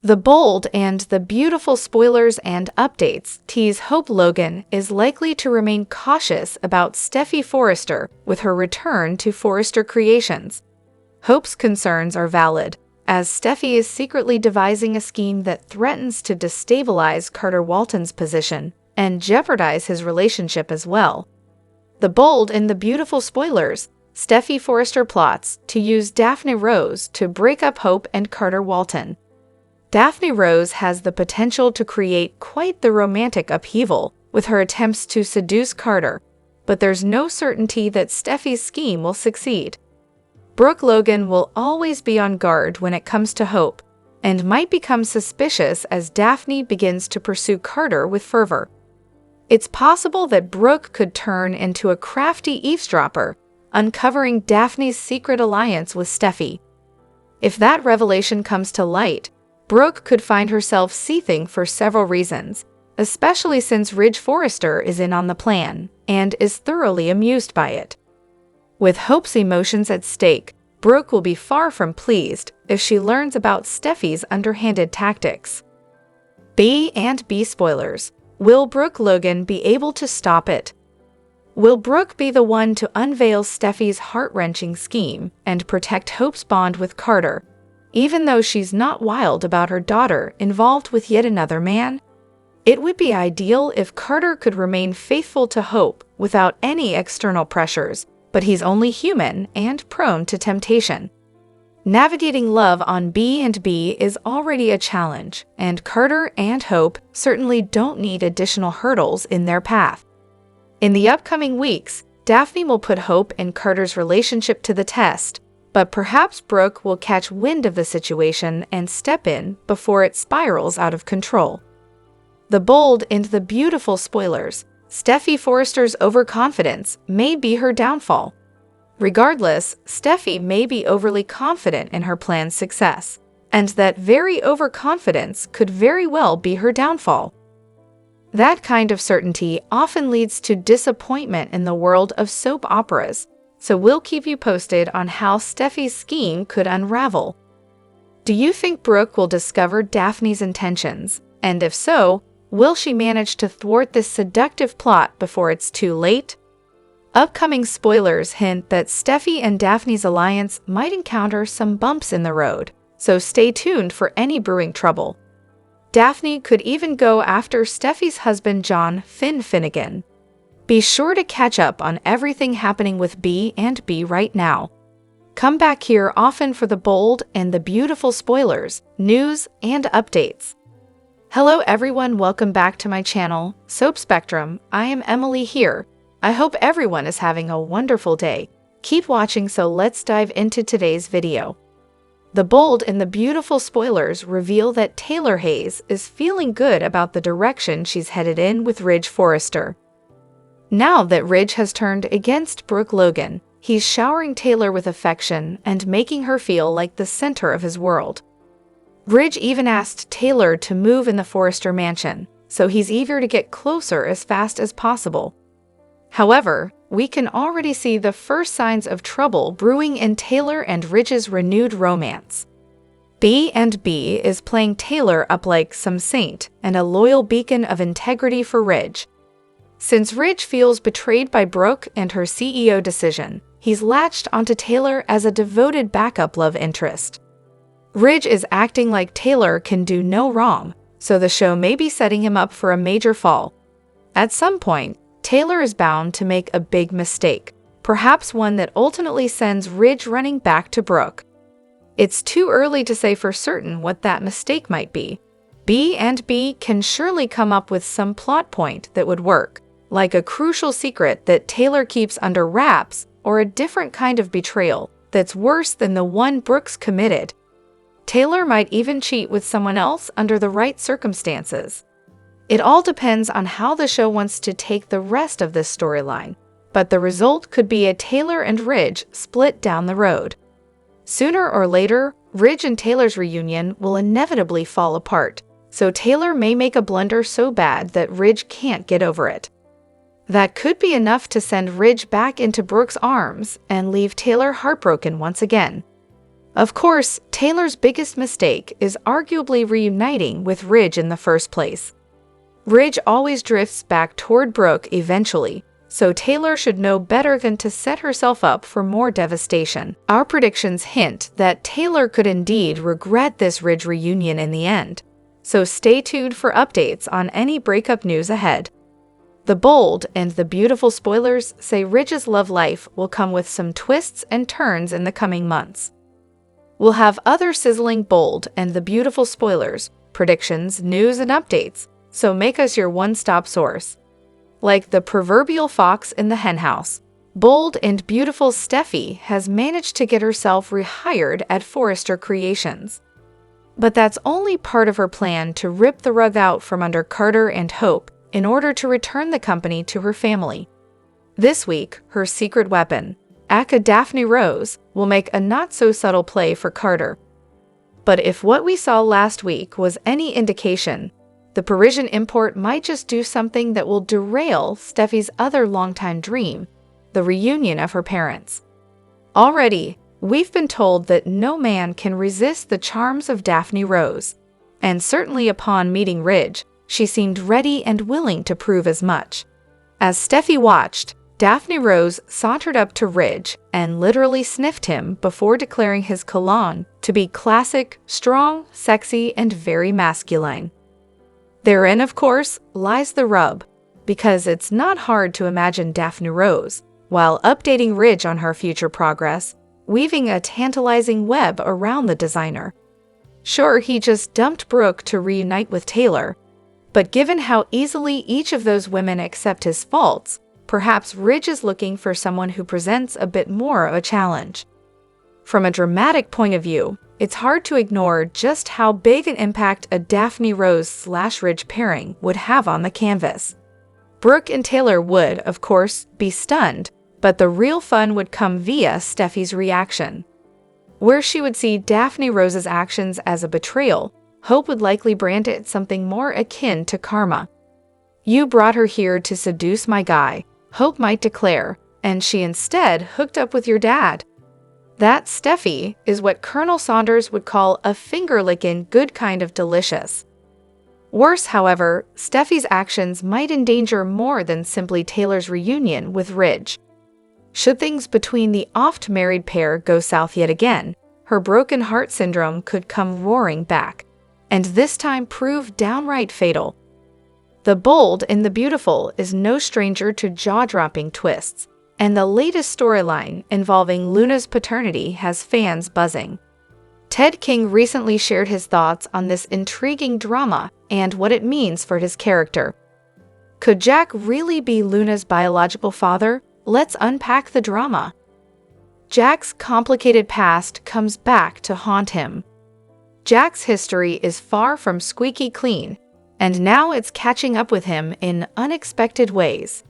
The bold and the beautiful spoilers and updates tease Hope Logan is likely to remain cautious about Steffi Forrester with her return to Forrester Creations. Hope's concerns are valid, as Steffi is secretly devising a scheme that threatens to destabilize Carter Walton's position and jeopardize his relationship as well. The bold and the beautiful spoilers, Steffi Forrester plots to use Daphne Rose to break up Hope and Carter Walton. Daphne Rose has the potential to create quite the romantic upheaval with her attempts to seduce Carter, but there's no certainty that Steffi's scheme will succeed. Brooke Logan will always be on guard when it comes to Hope, and might become suspicious as Daphne begins to pursue Carter with fervor. It's possible that Brooke could turn into a crafty eavesdropper, uncovering Daphne's secret alliance with Steffi. If that revelation comes to light, Brooke could find herself seething for several reasons, especially since Ridge Forrester is in on the plan and is thoroughly amused by it. With Hope's emotions at stake, Brooke will be far from pleased if she learns about Steffi's underhanded tactics. B and B spoilers. Will Brooke Logan be able to stop it? Will Brooke be the one to unveil Steffi's heart-wrenching scheme and protect Hope's bond with Carter, even though she's not wild about her daughter involved with yet another man? It would be ideal if Carter could remain faithful to Hope without any external pressures, but he's only human and prone to temptation. Navigating love on B&B is already a challenge, and Carter and Hope certainly don't need additional hurdles in their path. In the upcoming weeks, Daphne will put Hope and Carter's relationship to the test, but perhaps Brooke will catch wind of the situation and step in before it spirals out of control. The bold and the beautiful spoilers. Steffi Forrester's overconfidence may be her downfall. Regardless, Steffi may be overly confident in her plan's success, and that very overconfidence could very well be her downfall. That kind of certainty often leads to disappointment in the world of soap operas, so we'll keep you posted on how Steffi's scheme could unravel. Do you think Brooke will discover Daphne's intentions? And if so, will she manage to thwart this seductive plot before it's too late? Upcoming spoilers hint that Steffi and Daphne's alliance might encounter some bumps in the road, so stay tuned for any brewing trouble. Daphne could even go after Steffi's husband John Finnegan. Be sure to catch up on everything happening with B&B right now. Come back here often for the bold and the beautiful spoilers, news, and updates. Hello everyone, welcome back to my channel, Soap Spectrum. I am Emily here. I hope everyone is having a wonderful day. Keep watching, so let's dive into today's video. The bold and the beautiful spoilers reveal that Taylor Hayes is feeling good about the direction she's headed in with Ridge Forrester. Now that Ridge has turned against Brooke Logan, he's showering Taylor with affection and making her feel like the center of his world. Ridge even asked Taylor to move in the Forrester mansion, so he's eager to get closer as fast as possible. However, we can already see the first signs of trouble brewing in Taylor and Ridge's renewed romance. B&B is playing Taylor up like some saint and a loyal beacon of integrity for Ridge. Since Ridge feels betrayed by Brooke and her CEO decision, he's latched onto Taylor as a devoted backup love interest. Ridge is acting like Taylor can do no wrong, so the show may be setting him up for a major fall. At some point, Taylor is bound to make a big mistake, perhaps one that ultimately sends Ridge running back to Brooke. It's too early to say for certain what that mistake might be. B&B can surely come up with some plot point that would work, like a crucial secret that Taylor keeps under wraps or a different kind of betrayal that's worse than the one Brooke's committed. Taylor might even cheat with someone else under the right circumstances. It all depends on how the show wants to take the rest of this storyline, but the result could be a Taylor and Ridge split down the road. Sooner or later, Ridge and Taylor's reunion will inevitably fall apart, so Taylor may make a blunder so bad that Ridge can't get over it. That could be enough to send Ridge back into Brooke's arms and leave Taylor heartbroken once again. Of course, Taylor's biggest mistake is arguably reuniting with Ridge in the first place. Ridge always drifts back toward Brooke eventually, so Taylor should know better than to set herself up for more devastation. Our predictions hint that Taylor could indeed regret this Ridge reunion in the end, so stay tuned for updates on any breakup news ahead. The bold and the beautiful spoilers say Ridge's love life will come with some twists and turns in the coming months. We'll have other sizzling bold and the beautiful spoilers, predictions, news, and updates, so make us your one-stop source. Like the proverbial fox in the henhouse, bold and beautiful Steffi has managed to get herself rehired at Forrester Creations. But that's only part of her plan to rip the rug out from under Carter and Hope in order to return the company to her family. This week, her secret weapon, Aka Daphne Rose, will make a not-so-subtle play for Carter. But if what we saw last week was any indication, the Parisian import might just do something that will derail Steffi's other longtime dream, the reunion of her parents. Already, we've been told that no man can resist the charms of Daphne Rose, and certainly upon meeting Ridge, she seemed ready and willing to prove as much. As Steffi watched, Daphne Rose sauntered up to Ridge and literally sniffed him before declaring his cologne to be classic, strong, sexy, and very masculine. Therein, of course, lies the rub, because it's not hard to imagine Daphne Rose, while updating Ridge on her future progress, weaving a tantalizing web around the designer. Sure, he just dumped Brooke to reunite with Taylor, but given how easily each of those women accept his faults, perhaps Ridge is looking for someone who presents a bit more of a challenge. From a dramatic point of view, it's hard to ignore just how big an impact a Daphne Rose/Ridge pairing would have on the canvas. Brooke and Taylor would, of course, be stunned, but the real fun would come via Steffi's reaction. Where she would see Daphne Rose's actions as a betrayal, Hope would likely brand it something more akin to karma. "You brought her here to seduce my guy," Hope might declare, "and she instead hooked up with your dad." That, Steffi, is what Colonel Saunders would call a finger-lickin' good kind of delicious. Worse, however, Steffi's actions might endanger more than simply Taylor's reunion with Ridge. Should things between the oft-married pair go south yet again, her broken heart syndrome could come roaring back, and this time prove downright fatal. The bold and the beautiful is no stranger to jaw-dropping twists, and the latest storyline involving Luna's paternity has fans buzzing. Ted King recently shared his thoughts on this intriguing drama and what it means for his character. Could Jack really be Luna's biological father? Let's unpack the drama. Jack's complicated past comes back to haunt him. Jack's history is far from squeaky clean, and now it's catching up with him in unexpected ways.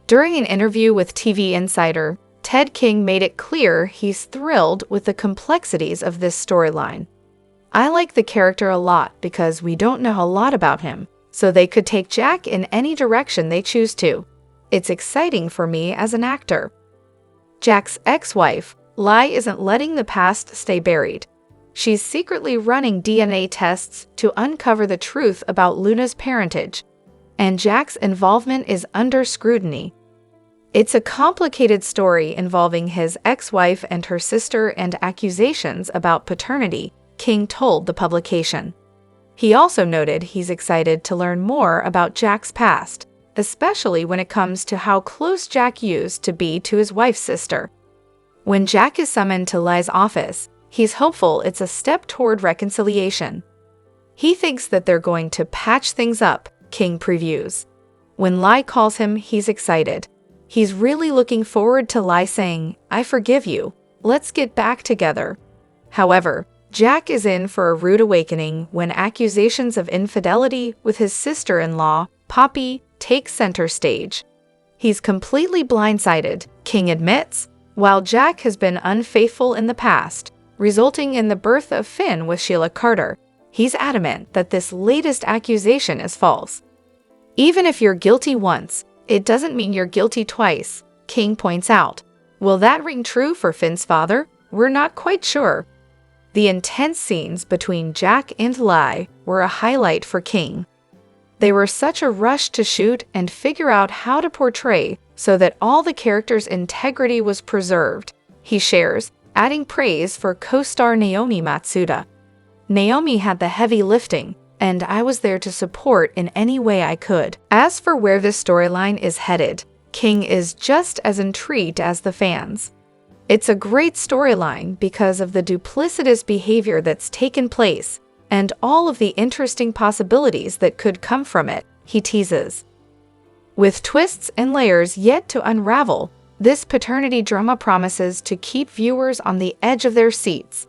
During an interview with TV Insider, Ted King made it clear he's thrilled with the complexities of this storyline. "I like the character a lot because we don't know a lot about him, so they could take Jack in any direction they choose to. It's exciting for me as an actor." Jack's ex-wife, Lai, isn't letting the past stay buried. She's secretly running DNA tests to uncover the truth about Luna's parentage, and Jack's involvement is under scrutiny. It's a complicated story involving his ex-wife and her sister and accusations about paternity, King told the publication. He also noted he's excited to learn more about Jack's past, especially when it comes to how close Jack used to be to his wife's sister. When Jack is summoned to Lai's office, he's hopeful it's a step toward reconciliation. He thinks that they're going to patch things up, King previews. When Lai calls him, he's excited. He's really looking forward to Lai saying, "I forgive you. Let's get back together." However, Jack is in for a rude awakening when accusations of infidelity with his sister-in-law, Poppy, take center stage. He's completely blindsided, King admits, while Jack has been unfaithful in the past, resulting in the birth of Finn with Sheila Carter. He's adamant that this latest accusation is false. "Even if you're guilty once, it doesn't mean you're guilty twice," King points out. Will that ring true for Finn's father? We're not quite sure. The intense scenes between Jack and Lai were a highlight for King. They were such a rush to shoot and figure out how to portray so that all the characters' integrity was preserved, he shares, adding praise for co-star Naomi Matsuda. Naomi had the heavy lifting, and I was there to support in any way I could. As for where this storyline is headed, King is just as intrigued as the fans. It's a great storyline because of the duplicitous behavior that's taken place and all of the interesting possibilities that could come from it, he teases. With twists and layers yet to unravel, this paternity drama promises to keep viewers on the edge of their seats.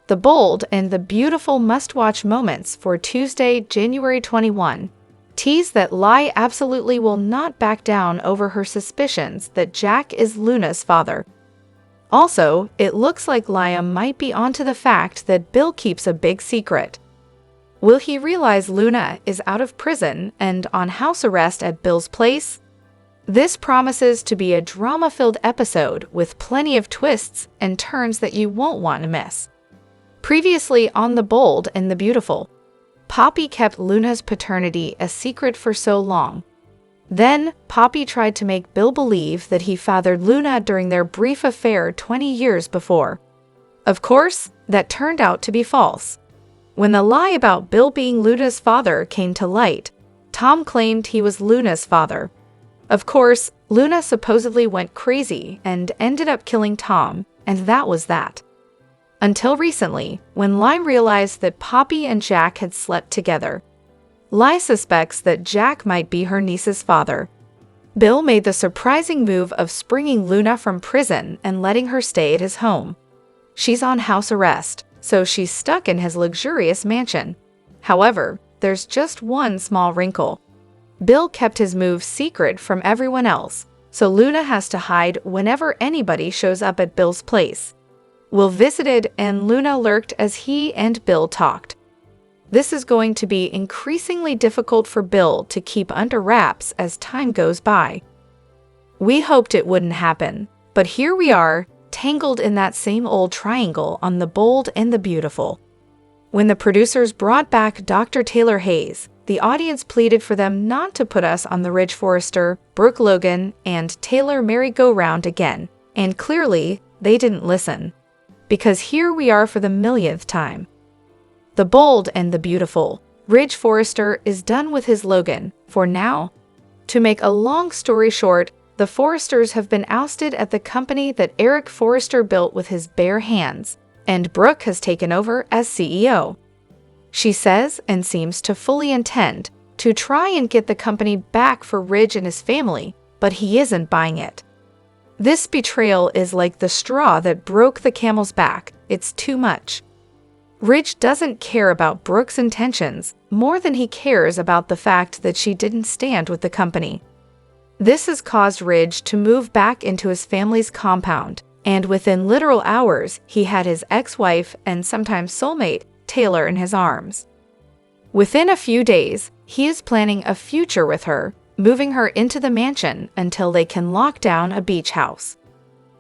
The bold and the beautiful must-watch moments for Tuesday, January 21, tease that Lai absolutely will not back down over her suspicions that Jack is Luna's father. Also, it looks like Liam might be onto the fact that Bill keeps a big secret. Will he realize Luna is out of prison and on house arrest at Bill's place? This promises to be a drama-filled episode with plenty of twists and turns that you won't want to miss. Previously on The Bold and the Beautiful, Poppy kept Luna's paternity a secret for so long. Then, Poppy tried to make Bill believe that he fathered Luna during their brief affair 20 years before. Of course, that turned out to be false. When the lie about Bill being Luna's father came to light, Tom claimed he was Luna's father. Of course, Luna supposedly went crazy and ended up killing Tom, and that was that. Until recently, when Lai realized that Poppy and Jack had slept together. Lai suspects that Jack might be her niece's father. Bill made the surprising move of springing Luna from prison and letting her stay at his home. She's on house arrest, so she's stuck in his luxurious mansion. However, there's just one small wrinkle. Bill kept his move secret from everyone else, so Luna has to hide whenever anybody shows up at Bill's place. Will visited and Luna lurked as he and Bill talked. This is going to be increasingly difficult for Bill to keep under wraps as time goes by. We hoped it wouldn't happen, but here we are, tangled in that same old triangle on The Bold and the Beautiful. When the producers brought back Dr. Taylor Hayes, the audience pleaded for them not to put us on the Ridge Forrester, Brooke Logan, and Taylor merry-go-round again, and clearly, they didn't listen. Because here we are for the millionth time. The Bold and the Beautiful, Ridge Forrester is done with his Logan, for now. To make a long story short, the Forresters have been ousted at the company that Eric Forrester built with his bare hands, and Brooke has taken over as CEO. She says, and seems to fully intend, to try and get the company back for Ridge and his family, but he isn't buying it. This betrayal is like the straw that broke the camel's back. It's too much. Ridge doesn't care about Brooke's intentions more than he cares about the fact that she didn't stand with the company. This has caused Ridge to move back into his family's compound, and within literal hours, he had his ex-wife and sometimes soulmate, Taylor, in his arms. Within a few days, he is planning a future with her, moving her into the mansion until they can lock down a beach house.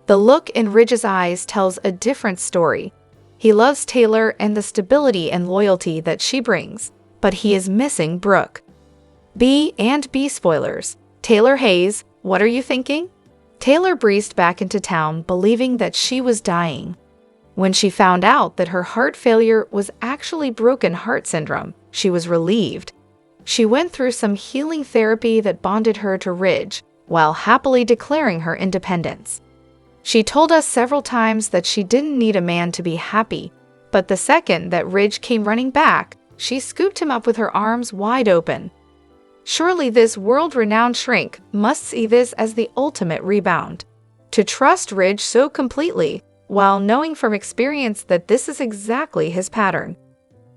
The look in Ridge's eyes tells a different story. He loves Taylor and the stability and loyalty that she brings, but he is missing Brooke. B spoilers. Taylor Hayes, what are you thinking? Taylor breezed back into town believing that she was dying. When she found out that her heart failure was actually broken heart syndrome, she was relieved. She went through some healing therapy that bonded her to Ridge, while happily declaring her independence. She told us several times that she didn't need a man to be happy, but the second that Ridge came running back, she scooped him up with her arms wide open. Surely this world-renowned shrink must see this as the ultimate rebound. To trust Ridge so completely, while knowing from experience that this is exactly his pattern.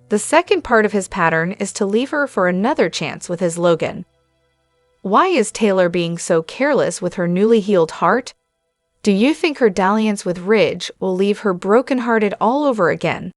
The second part of his pattern is to leave her for another chance with his Logan. Why is Taylor being so careless with her newly healed heart? Do you think her dalliance with Ridge will leave her brokenhearted all over again?